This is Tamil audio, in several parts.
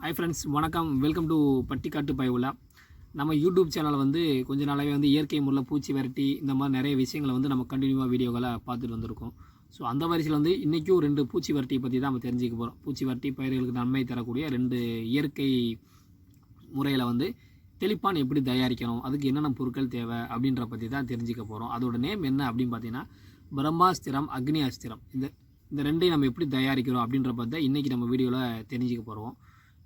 ஹாய் ஃப்ரெண்ட்ஸ், வணக்கம். Welcome to Pattikattu Payavula. நம்ம யூடியூப் சேனலை வந்து கொஞ்ச நாளாகவே வந்து இயற்கை முறையில் பூச்சி விரட்டி இந்த மாதிரி நிறைய விஷயங்களை வந்து நம்ம கண்டினியூவாக வீடியோகளை பார்த்துட்டு வந்திருக்கோம். ஸோ அந்த வரிசையில் வந்து இன்றைக்கும் 2 பூச்சி விரட்டியை பற்றி தான் நம்ம தெரிஞ்சுக்க போகிறோம். பூச்சி விரட்டி பயிர்களுக்கு நன்மை தரக்கூடிய 2 இயற்கை முறையில் வந்து தெளிப்பான் எப்படி தயாரிக்கணும், அதுக்கு என்னென்ன பொருட்கள் தேவை அப்படின்ற பற்றி தான் தெரிஞ்சுக்க போகிறோம். அதோட நேம் என்ன அப்படின்னு பார்த்தீங்கன்னா பிரம்மாஸ்திரம், அக்னி அஸ்திரம். இந்த ரெண்டையும் நம்ம எப்படி தயாரிக்கிறோம் அப்படின்ற பற்றி தான் இன்றைக்கி நம்ம வீடியோவில் தெரிஞ்சுக்க போகிறோம்.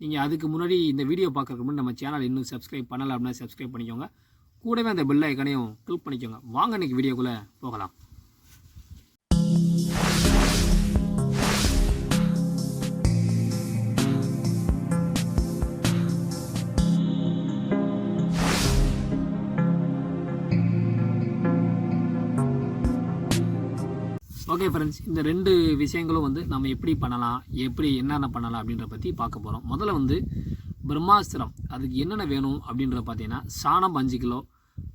நீங்கள் அதுக்கு முன்னாடி இந்த வீடியோ பார்க்குறதுக்கு முன்னாடி நம்ம சேனல் இன்னும் சப்ஸ்கிரைப் பண்ணலை அப்படின்னா சப்ஸ்கிரைப் பண்ணிக்கோங்க. கூடவே அந்த பெல் ஐக்கனையும் கிளிக் பண்ணிக்கோங்க. வாங்க இன்றைக்கி வீடியோக்குள்ளே போகலாம். ஓகே ஃப்ரெண்ட்ஸ், இந்த 2 விஷயங்களும் வந்து நம்ம எப்படி பண்ணலாம், என்னென்ன பண்ணலாம் அப்படின்ற பற்றி பார்க்க போகிறோம். முதல்ல வந்து பிரம்மாஸ்திரம், அதுக்கு என்னென்ன வேணும் அப்படின்றத பார்த்தீங்கன்னா சாணம் 5 கிலோ,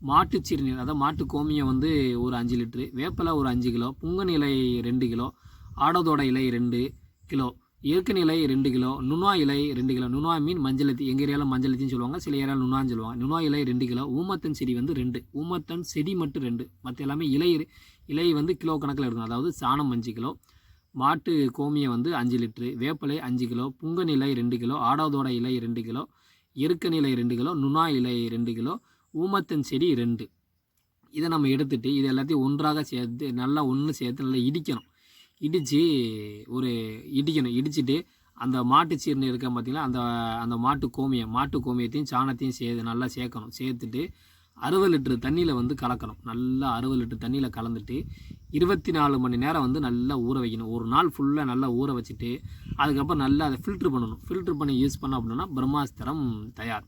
மாட்டு சிறுநீர் அதாவது மாட்டு கோமியம் வந்து ஒரு 5 லிட்ரு, வேப்பிலை ஒரு 5 கிலோ, புங்கன் இலை 2 கிலோ, ஆடதோட இலை 2 கிலோ, இயற்கை இலை 2 கிலோ, நுணா இலை 2 கிலோ. நுணா மீன் மஞ்சளத்தி, எங்கள் ஏரியாவில் மஞ்சளத்தின்னு சொல்லுவாங்க, சில ஏரியாவில் நுணான்னு சொல்லுவாங்க. நுணா இலை 2 கிலோ, ஊமத்தன் செடி வந்து 2, ஊமத்தன் செடி மட்டும் 2, மற்ற எல்லாமே இலை வந்து கிலோ கணக்கில் இருக்கும். அதாவது சாணம் 5 கிலோ, மாட்டு கோமியம் வந்து 5 லிட்ரு, வேப்பிலை 5 கிலோ, புங்கன் இலை 2 கிலோ, ஆடாதோட இலை 2 கிலோ, எருக்கன் இலை 2 கிலோ, நுணா இலை 2 கிலோ, ஊமத்தன் செடி 2. இதை நம்ம எடுத்துகிட்டு இது எல்லாத்தையும் ஒன்றாக சேர்த்து நல்லா நல்லா இடிக்கணும். இடிச்சிட்டு அந்த மாட்டு சீர்னு இருக்க பார்த்திங்களா, அந்த மாட்டு கோமியத்தையும் சாணத்தையும் நல்லா சேர்த்துட்டு 60 லிட்டரு தண்ணியில் வந்து கலக்கணும். நல்லா 60 லிட்டரு தண்ணியில் கலந்துட்டு 24 மணி நேரம் வந்து நல்லா ஊற வைக்கணும். ஒரு நாள் ஃபுல்லாக நல்லா ஊற வச்சுட்டு அதுக்கப்புறம் நல்லா அதை ஃபில்ட்ரு பண்ணி யூஸ் பண்ணோம் அப்படின்னா பிரம்மாஸ்திரம் தயார்.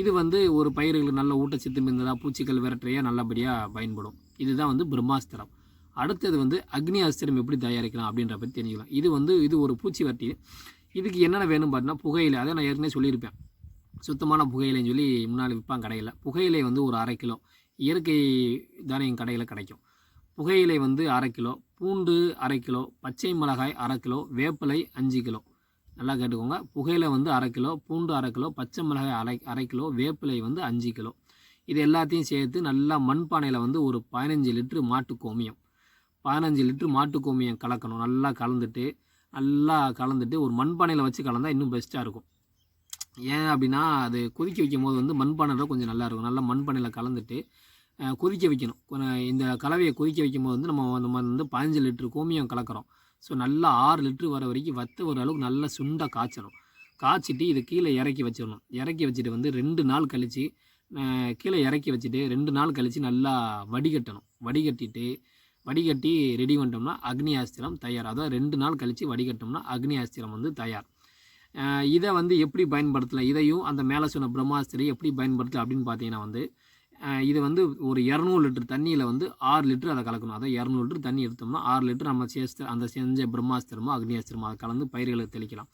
இது வந்து ஒரு பயிர்களுக்கு நல்ல ஊட்டச்சத்து இருந்ததா பூச்சிகள் விரட்டுறையாக நல்லபடியாக பயன்படும். இதுதான் வந்து பிரம்மாஸ்திரம். அடுத்தது வந்து அக்னி அஸ்திரம் எப்படி தயாரிக்கலாம் அப்படின்ற பற்றி தெரிஞ்சுக்கலாம். இது ஒரு பூச்சி வட்டி. இதுக்கு என்னென்ன வேணும் பார்த்தீங்கன்னா புகையிலை, அதை நான் ஏற்கனவே சொல்லியிருப்பேன். சுத்தமான புகையிலைன்னு சொல்லி முன்னாடி விற்பாங்க கடையில். புகையிலை வந்து ஒரு 1/2 கிலோ, இயற்கை தானே எங்கள் கடையில் கிடைக்கும். புகையிலை வந்து 1/2 கிலோ, பூண்டு 1/2 கிலோ, பச்சை மிளகாய் 1/2 கிலோ, வேப்பிலை 5 கிலோ. நல்லா கேட்டுக்கோங்க. புகையிலை வந்து 1/2 கிலோ, பூண்டு 1/2 கிலோ, பச்சை மிளகாய் 1/2 கிலோ, வேப்பிலை வந்து 5 கிலோ. இது எல்லாத்தையும் சேர்த்து நல்லா மண்பானையில் வந்து ஒரு 15 லிட்டரு மாட்டு கோமியம் கலக்கணும். நல்லா கலந்துட்டு ஒரு மண்பானையில் வச்சு கலந்தால் இன்னும் பெஸ்ட்டாக இருக்கும். ஏன் அப்படின்னா அது கொதிக்க வைக்கும் போது வந்து மண்பானையில் கொஞ்சம் நல்லாயிருக்கும். நல்லா மண்பானையில் கலந்துட்டு கொதிக்க வைக்கணும். இந்த கலவையை கொதிக்க வைக்கும் போது வந்து நம்ம வந்து 15 லிட்டரு கோமியம் கலக்கிறோம். ஸோ நல்லா 6 லிட்டரு வர வரைக்கும் வர அளவுக்கு நல்லா சுண்டாக காய்ச்சிட்டு இதை கீழே இறக்கி வச்சிடணும். இறக்கி வச்சுட்டு வந்து 2 நாள் கழித்து கீழே இறக்கி வச்சுட்டு 2 நாள் கழித்து நல்லா வடிகட்டி ரெடி பண்ணிட்டோம்னா அக்னி அஸ்திரம் தயார். அதாவது 2 நாள் கழித்து வடிகட்டோம்னா அக்னி அஸ்திரம் வந்து தயார். இதை வந்து எப்படி பயன்படுத்தலாம், இதையும் அந்த மேலே சொன்ன பிரம்மாஸ்திரம் எப்படி பயன்படுத்தலாம் அப்படின்னு பார்த்தீங்கன்னா வந்து இதை வந்து ஒரு 200 லிட்டர் தண்ணியில் வந்து 6 லிட்டர் அதை கலக்கணும். அதாவது 200 லிட்டர் தண்ணி எடுத்தோம்னா 6 லிட்டர் நம்ம செஞ்ச பிரம்மாஸ்திரமோ அக்னி அஸ்திரமோ அதை கலந்து பயிர்களுக்கு தெளிக்கலாம்.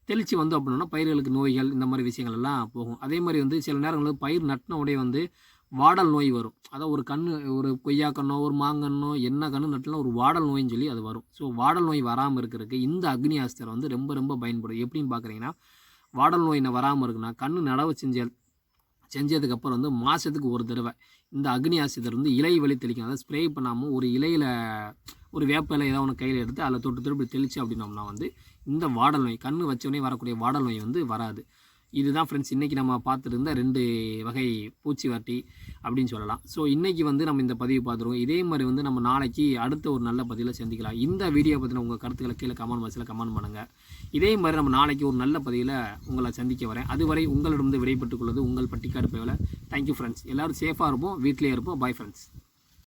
தெளித்து வந்து அப்படின்னா பயிர்களுக்கு நோய்கள் இந்த மாதிரி விஷயங்கள் எல்லாம் போகும். அதே மாதிரி வந்து சில நேரங்களில் பயிர் நட்டின உடைய வந்து வாடல் நோய் வரும். அதாவது ஒரு கொய்யா கண்ணோ ஒரு மாங்கன்னோ என்ன கன்று நட்டலாம் ஒரு வாடல் நோயின்னு சொல்லி அது வரும். ஸோ வாடல் நோய் வராமல் இருக்கிறதுக்கு இந்த அக்னி அஸ்திரம் வந்து ரொம்ப பயன்படும். எப்படின்னு பார்க்குறீங்கன்னா, வாடல் நோய் வராமல் இருக்குன்னா கன்று நடவு செஞ்சதுக்கப்புறம் வந்து மாதத்துக்கு ஒரு தடவை இந்த அக்னி அஸ்திரம் வந்து இலை வழி தெளிக்கணும். அதாவது ஸ்ப்ரே பண்ணாமல் ஒரு இலையில் ஒரு வேப்பிலை ஏதாவது ஒன்று கையில் எடுத்து அதில் தொட்டு தெளித்து அப்படின்னோம்னா வந்து இந்த வாடல் நோய் கன்று வச்சோடனே வரக்கூடிய வாடல் நோய் வந்து வராது. இதுதான் ஃப்ரெண்ட்ஸ் இன்றைக்கி நம்ம பார்த்துட்டு இருந்த 2 வகை பூச்சி வட்டி அப்படின்னு சொல்லலாம். ஸோ இன்றைக்கி வந்து நம்ம இந்த பதிவு பார்த்துருவோம். இதே மாதிரி வந்து நம்ம நாளைக்கு அடுத்த ஒரு நல்ல பதிவில் சந்திக்கலாம். இந்த வீடியோ பற்றின உங்கள் கருத்துக்களை கீழே கமெண்ட் பாக்ஸில் கமெண்ட் பண்ணுங்கள். இதே மாதிரி நம்ம நாளைக்கு ஒரு நல்ல பதிவில் உங்களை சந்திக்க வரேன். அதுவரை உங்களிடம் விடைபெற்றுக் கொள்வது உங்கள் பட்டிக்காடு பயவுலா. Thank you friends. எல்லோரும் சேஃபாக இருப்போம், வீட்டிலே இருப்போம். Bye friends.